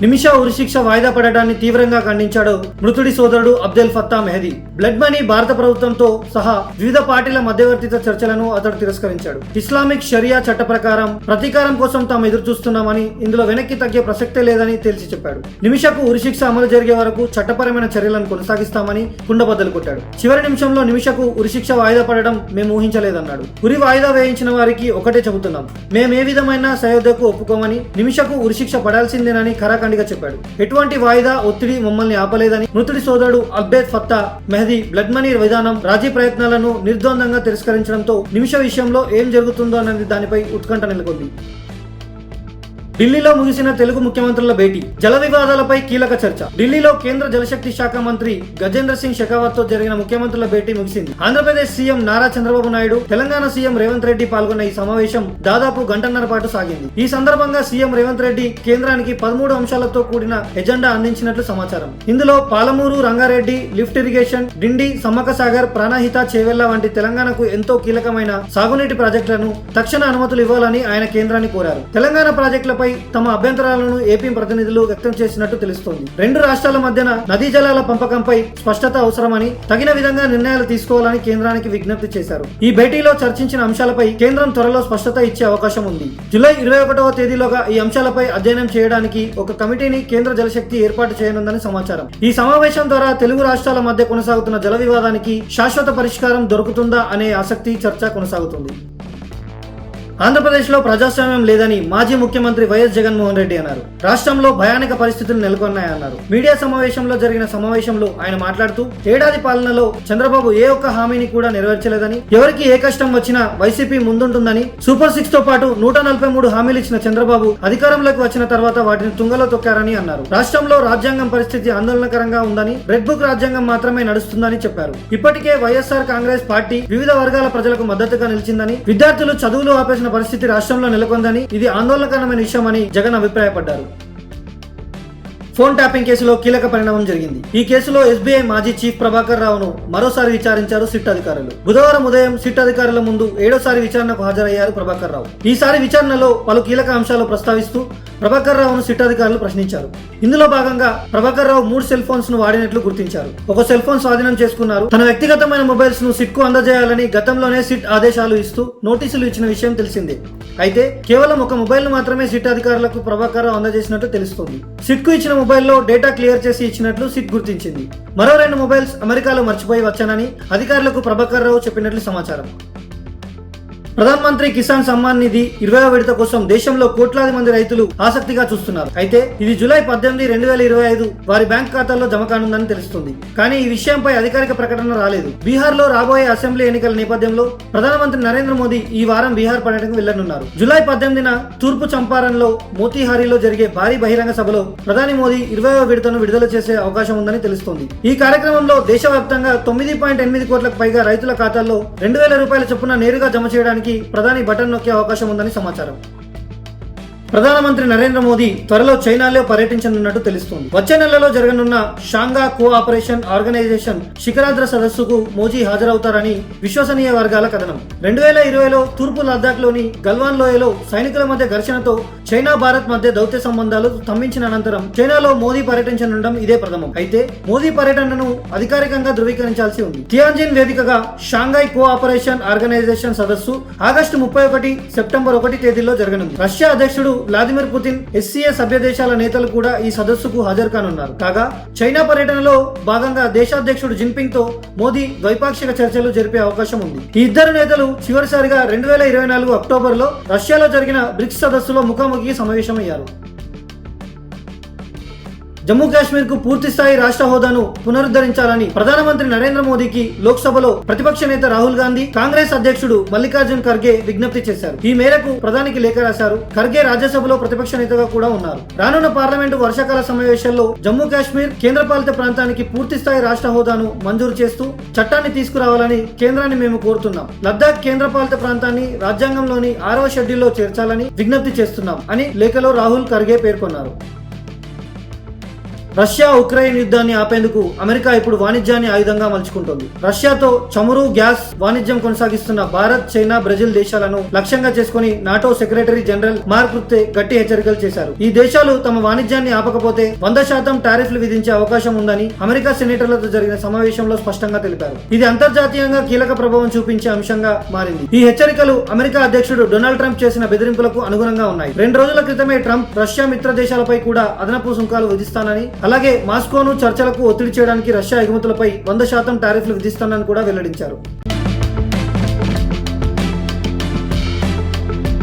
నిమిషా ఉరిశిక్ష వాయిదా పడడాన్ని తీవ్రంగా ఖండించాడు మృతుడి సోదరుడు Abdel Fattah Mehdi. Blood money భారత ప్రభుత్వంతో సహా వివిధ పార్టీల మధ్యవర్తిత చర్చలను అతడు తిరస్కరించాడు. ఇస్లామిక్ షరియా చట్ట ప్రకారం ప్రతీకారం కోసం తాము ఎదురు చూస్తున్నామని, ఇందులో వెనక్కి తగ్గే ప్రసక్తే లేదని తేల్చి చెప్పాడు. నిమిషకు ఉరిశిక్ష అమలు జరిగే వరకు చట్టపరమైన చర్యలను కొనసాగిస్తామని కుండబద్దలు కొట్టాడు. చివరి నిమిషంలో నిమిషకు ఉరిశిక్ష వాయిదా పడడం మేము ఊహించలేదన్నాడు. ఉరి వాయిదా వేయించిన వారికి ఒకటే చెబుతున్నాం, మేమే విధమైన సయోధ్యకు ఒప్పుకోమని, నిమిషకు ఉరిశిక్ష పడాల్సిందేనని ఖరాఖండిగా చెప్పాడు. ఎటువంటి వాయిదా ఒత్తిడి మమ్మల్ని ఆపలేదని మృతుడి సోదరుడు Abdel Fattah Mehdi blood money విధానం, రాజీ ప్రయత్నాలను నిర్ద్వందంగా తిరస్కరించడంతో నిమిష విషయంలో ఏం జరుగుతుందో అన్నది దానిపై ఉత్కంఠ నెలకొంది. ఢిల్లీలో ముగిసిన తెలుగు ముఖ్యమంత్రుల భేటీ, జల వివాదాలపై కీలక చర్చ. ఢిల్లీలో కేంద్ర జలశక్తి శాఖ మంత్రి గజేంద్ర సింగ్ షెకావత్ తో జరిగిన ముఖ్యమంత్రుల భేటీ ముగిసింది. ఆంధ్రప్రదేశ్ సీఎం నారా చంద్రబాబు నాయుడు, తెలంగాణ సీఎం రేవంత్ రెడ్డి పాల్గొన్న ఈ సమావేశం దాదాపు గంటన్నర పాటు సాగింది. ఈ సందర్భంగా సీఎం రేవంత్ రెడ్డి కేంద్రానికి 13 అంశాలతో కూడిన ఎజెండా అందించినట్లు సమాచారం. ఇందులో పాలమూరు, రంగారెడ్డి లిఫ్ట్ ఇరిగేషన్, డిండి, సమ్మక్క సాగర్, ప్రాణహిత, చేవెళ్ల వంటి తెలంగాణకు ఎంతో కీలకమైన సాగునీటి ప్రాజెక్టులను తక్షణ అనుమతులు ఇవ్వాలని ఆయన కేంద్రాన్ని కోరారు. తెలంగాణ ప్రాజెక్టులపై తమ అభ్యంతరాలను ఏపీ ప్రతినిధులు వ్యక్తం చేసినట్టు తెలుస్తోంది. రెండు రాష్ట్రాల మధ్యన నదీ జలాల పంపకంపై స్పష్టత అవసరమని, తగిన విధంగా నిర్ణయాలు తీసుకోవాలని కేంద్రానికి విజ్ఞప్తి చేశారు. ఈ భేటీలో చర్చించిన అంశాలపై కేంద్రం త్వరలో స్పష్టత ఇచ్చే అవకాశం ఉంది. జూలై 21వ తేదీలోగా ఈ అంశాలపై అధ్యయనం చేయడానికి ఒక కమిటీని కేంద్ర జలశక్తి ఏర్పాటు చేయనుందని సమాచారం. ఈ సమావేశం ద్వారా తెలుగు రాష్ట్రాల మధ్య కొనసాగుతున్న జల వివాదానికి శాశ్వత పరిష్కారం దొరుకుతుందా అనే ఆసక్తి, చర్చ కొనసాగుతుంది. ఆంధ్రప్రదేశ్లో ప్రజాస్వామ్యం లేదని మాజీ ముఖ్యమంత్రి వైఎస్ జగన్మోహన్ రెడ్డి అన్నారు. రాష్ట్రంలో భయానక పరిస్థితులు నెలకొన్నాయన్నారు. మీడియా సమావేశంలో జరిగిన సమావేశంలో ఆయన మాట్లాడుతూ, ఏడాది పాలనలో చంద్రబాబు ఏ ఒక్క హామీని కూడా నెరవేర్చలేదని, ఎవరికి ఏ కష్టం వచ్చినా వైసీపీ ముందుంటుందని, సూపర్ 6 తో పాటు 143 హామీలు ఇచ్చిన చంద్రబాబు అధికారంలోకి వచ్చిన తర్వాత వాటిని తుంగలో తొక్కారని అన్నారు. రాష్ట్రంలో రాజ్యాంగం పరిస్థితి ఆందోళనకరంగా ఉందని, రెడ్ బుక్ రాజ్యాంగం మాత్రమే నడుస్తుందని చెప్పారు. ఇప్పటికే వైఎస్ఆర్ కాంగ్రెస్ పార్టీ వివిధ వర్గాల ప్రజలకు మద్దతుగా నిలిచిందని, విద్యార్థులు చదువులు ఆపేసిన పరిస్థితి రాష్ట్రంలో నెలకొందని, ఇది ఆందోళనకరమైన విషయమని జగన్ అభిప్రాయపడ్డారు. ఫోన్ ట్యాపింగ్ కేసులో కీలక పరిణామం జరిగింది. ఈ కేసులో ఎస్బీఐ మాజీ చీఫ్ ప్రభాకర్ రావును మరోసారి విచారించారు సిట్ అధికారులు. బుధవారం ఉదయం సిట్ అధికారుల ముందు 7వసారి విచారణకు హాజరయ్యారు ప్రభాకర్ రావు. ఈసారి విచారణలో పలు కీలక అంశాలు ప్రస్తావిస్తూ ప్రభాకర్ రావును సిట్ అధికారులు ప్రశ్నించారు. ఇందులో భాగంగా ప్రభాకర్ రావు 3 సెల్ ఫోన్స్ ను వాడినట్లు గుర్తించారు. ఒక సెల్ ఫోన్ స్వాధీనం చేసుకున్నారు. తన వ్యక్తిగతమైన మొబైల్స్ ను సిట్ కు అందజేయాలని గతంలోనే సిట్ ఆదేశాలు ఇస్తూ నోటీసులు ఇచ్చిన విషయం తెలిసిందే. అయితే కేవలం ఒక మొబైల్ ను మాత్రమే సిట్ అధికారులకు ప్రభాకర్ రావు అందజేసినట్టు తెలుస్తోంది. సిట్ కు ఇచ్చిన మొబైల్లో డేటా క్లియర్ చేసి ఇచ్చినట్లు సిట్ గుర్తించింది. మరో 2 మొబైల్స్ అమెరికాలో మర్చిపోయి వచ్చానని అధికారులకు ప్రభాకర్ రావు చెప్పినట్లు సమాచారం. ప్రధాన మంత్రి కిసాన్ సమ్మాన్ నిధి 20వ విడత కోసం దేశంలో కోట్లాది మంది రైతులు ఆసక్తిగా చూస్తున్నారు. అయితే ఇది జూలై 18, 2025 వారి బ్యాంక్ ఖాతాల్లో జమ కానుందని తెలుస్తుంది. కానీ ఈ విషయంపై అధికారిక ప్రకటన రాలేదు. బీహార్ లో రాబోయే అసెంబ్లీ ఎన్నికల నేపథ్యంలో ప్రధానమంత్రి నరేంద్ర మోదీ ఈ వారం బీహార్ పర్యటనకు వెళ్లనున్నారు. జూలై 18న తూర్పు చంపారణ్లో మోతీహారీలో జరిగే భారీ బహిరంగ సభలో ప్రధాని మోదీ 20వ విడతను విడుదల చేసే అవకాశం ఉందని తెలుస్తోంది. ఈ కార్యక్రమంలో దేశవ్యాప్తంగా 9.8 కోట్లకు పైగా రైతుల ఖాతాల్లో 2,000 రూపాయల చొప్పున నేరుగా జమ చేయడానికి ప్రధాని బటన్ నొక్కే అవకాశం ఉందని సమాచారం. ప్రధానమంత్రి నరేంద్ర మోదీ త్వరలో చైనాలో పర్యటించనున్నట్టు తెలుస్తోంది. వచ్చే నెలలో జరగనున్న షాంఘై కోఆపరేషన్ ఆర్గనైజేషన్ శిఖరాగ్ర సదస్సుకు మోదీ హాజరవుతారని విశ్వసనీయ వర్గాల కథనం. 2020లో తూర్పు లద్దాఖ్ లోని గల్వాన్ లోయలో సైనికుల మధ్య ఘర్షణతో చైనా భారత్ మధ్య దౌత్య సంబంధాలు స్తంభించిన అనంతరం చైనాలో మోదీ పర్యటించనుండడం ఇదే ప్రథమం. అయితే మోదీ పర్యటనను అధికారికంగా ధృవీకరించాల్సి ఉంది. టియాన్జిన్ వేదికగా షాంఘై కోఆపరేషన్ ఆర్గనైజేషన్ సదస్సు ఆగస్టు 31, సెప్టెంబర్ 1 తేదీల్లో జరగనుంది. రష్యా అధ్యక్షుడు వ్లాదిమిర్ పుతిన్, ఎస్సీఏ సభ్య దేశాల నేతలు కూడా ఈ సదస్సుకు హాజరు కానున్నారు. కాగా చైనా పర్యటనలో భాగంగా దేశాధ్యక్షుడు జిన్పింగ్ తో మోదీ ద్వైపాక్షిక చర్చలు జరిపే అవకాశం ఉంది. ఈ ఇద్దరు నేతలు చివరిసారిగా 2024 అక్టోబర్లో రష్యాలో జరిగిన బ్రిక్స్ సదస్సులో ముఖాముఖి సమావేశమయ్యారు. జమ్మూ కాశ్మీర్ కు పూర్తి స్థాయి రాష్ట్ర హోదాను పునరుద్ధరించాలని ప్రధానమంత్రి నరేంద్ర మోదీకి లోక్సభలో ప్రతిపక్ష నేత రాహుల్ గాంధీ, కాంగ్రెస్ అధ్యక్షుడు మల్లికార్జున్ ఖర్గే విజ్ఞప్తి చేశారు. ఈ మేరకు ప్రధానికి లేఖ రాశారు. ఖర్గే రాజ్యసభలో ప్రతిపక్ష నేతగా కూడా ఉన్నారు. రానున్న పార్లమెంటు వర్షాకాల సమావేశాల్లో జమ్మూ కాశ్మీర్ కేంద్రపాలిత ప్రాంతానికి పూర్తి స్థాయి రాష్ట్ర హోదాను మంజూరు చేస్తూ చట్టాన్ని తీసుకురావాలని కేంద్రాన్ని మేము కోరుతున్నాం. లద్దాఖ్ కేంద్రపాలిత ప్రాంతాన్ని రాజ్యాంగంలోని 6వ షెడ్యూల్లో చేర్చాలని విజ్ఞప్తి చేస్తున్నాం అని లేఖలో రాహుల్ ఖర్గే పేర్కొన్నారు. రష్యా ఉక్రెయిన్ యుద్ధాన్ని ఆపేందుకు అమెరికా ఇప్పుడు వాణిజ్యాన్ని ఆయుధంగా మలుచుకుంటోంది. రష్యాతో చమురు, గ్యాస్ వాణిజ్యం కొనసాగిస్తున్న భారత్, చైనా, బ్రెజిల్ దేశాలను లక్ష్యంగా చేసుకుని నాటో సెక్రటరీ జనరల్ మార్క్ రుtte గట్టి హెచ్చరికలు చేశారు. ఈ దేశాలు తమ వాణిజ్యాన్ని ఆపకపోతే 100% టారిఫ్లు విధించే అవకాశం ఉందని అమెరికా సెనేటర్లతో జరిగిన సమావేశంలో స్పష్టంగా తెలిపారు. ఇది అంతర్జాతీయంగా కీలక ప్రభావం చూపించే అంశంగా మారింది. ఈ హెచ్చరికలు అమెరికా అధ్యక్షుడు డొనాల్డ్ ట్రంప్ చేసిన బెదిరింపులకు అనుగుణంగా ఉన్నాయి. 2 రోజుల క్రితమే ట్రంప్ రష్యా మిత్ర దేశాలపై కూడా అదనపు సుంకాలు విధిస్తానని, అలాగే మాస్కోను చర్చలకు ఒత్తిడి చేయడానికి రష్యా ఎగుమతులపై 100% టారిఫ్లు విధిస్తానని కూడా వెల్లడించారు.